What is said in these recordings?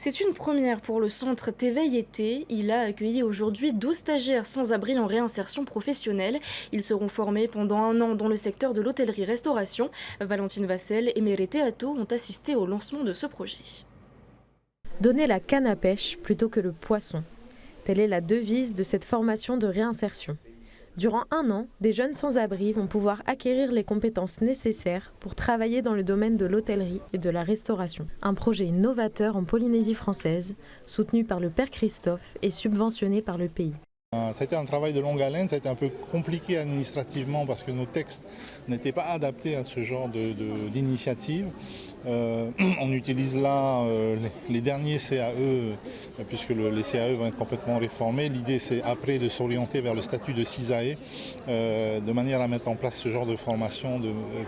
C'est une première pour le centre T'éveil Été. Il a accueilli aujourd'hui 12 stagiaires sans abri en réinsertion professionnelle. Ils seront formés pendant un an dans le secteur de l'hôtellerie-restauration. Valentine Vassel et Méré Théato ont assisté au lancement de ce projet. Donner la canne à pêche plutôt que le poisson. Telle est la devise de cette formation de réinsertion. Durant un an, des jeunes sans-abri vont pouvoir acquérir les compétences nécessaires pour travailler dans le domaine de l'hôtellerie et de la restauration. Un projet novateur en Polynésie française, soutenu par le Père Christophe et subventionné par le pays. Ça a été un travail de longue haleine, ça a été un peu compliqué administrativement parce que nos textes n'étaient pas adaptés à ce genre d'initiative. On utilise là les derniers CAE, puisque les CAE vont être complètement réformés. L'idée, c'est après de s'orienter vers le statut de CISAE, de manière à mettre en place ce genre de formation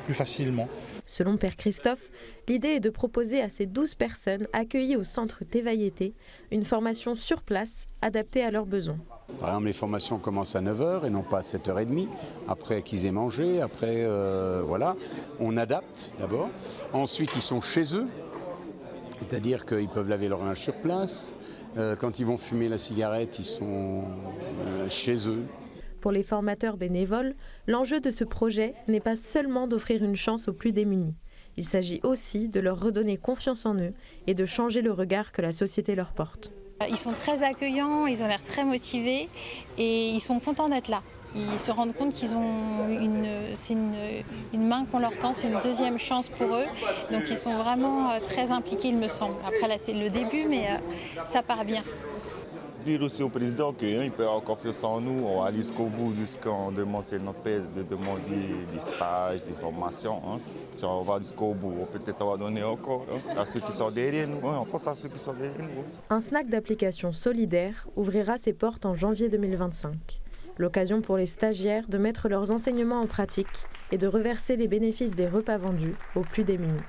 plus facilement. Selon Père Christophe, l'idée est de proposer à ces 12 personnes accueillies au centre T'éveil Été une formation sur place adaptée à leurs besoins. Par exemple, les formations commencent à 9 h et non pas à 7 h 30, après qu'ils aient mangé, après voilà. On adapte d'abord. Ensuite, ils sont chez eux, c'est-à-dire qu'ils peuvent laver leur linge sur place. Quand ils vont fumer la cigarette, ils sont chez eux. Pour les formateurs bénévoles, l'enjeu de ce projet n'est pas seulement d'offrir une chance aux plus démunis. Il s'agit aussi de leur redonner confiance en eux et de changer le regard que la société leur porte. Ils sont très accueillants, ils ont l'air très motivés et ils sont contents d'être là. Ils se rendent compte qu'ils ont une main qu'on leur tend, c'est une deuxième chance pour eux. Donc ils sont vraiment très impliqués, il me semble. Après là c'est le début, mais ça part bien. Dire aussi au président qu'il peut avoir confiance en nous, on va aller jusqu'au bout, jusqu'en demande, c'est notre paix de demander des stages, des formations. Si on va jusqu'au bout, peut-être on va donner encore à ceux qui sont derrière nous. On pense à ceux qui sont derrière nous. Un snack d'application solidaire ouvrira ses portes en janvier 2025. L'occasion pour les stagiaires de mettre leurs enseignements en pratique et de reverser les bénéfices des repas vendus aux plus démunis.